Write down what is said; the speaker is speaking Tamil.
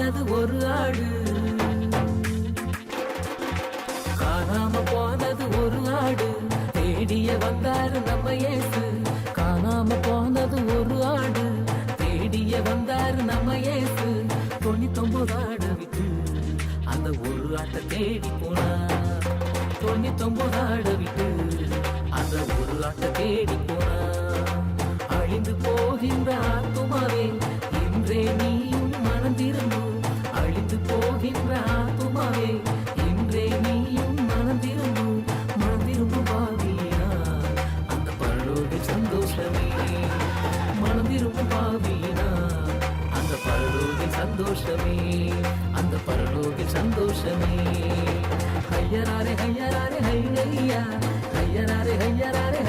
போனது ஒரு ஆடு, காணாம போனது ஒரு ஆடு, தேடிய வந்தாரு நம்ம இயேசு. காணாம போனது ஒரு ஆடு, தேடிய வந்தாரு நம்ம இயேசு. 99 ஆடு விட்டு அந்த ஒரு ஆட்டை தேடி போனா, 99 ஆடு விட்டு அந்த ஒரு ஆட்டை தேடி போனா. அழிந்து போகின்ற ஆத்துமாவே இன்றே நீயும் மனம் திரும்பு, அழிந்து போகின்ற ஆத்துமாவே இன்றே நீயும் மனம் திரும்பு. மனம் திரும்பு பாவியா அந்த பரலோகில் சந்தோஷமே, மனம் திரும்பு பாவியா அந்த பரலோகில் சந்தோஷமே, அந்த பரலோகில் சந்தோஷமே. ஐயராரே ஐயராரே ஐயா, ஐயராரே ஐயராரே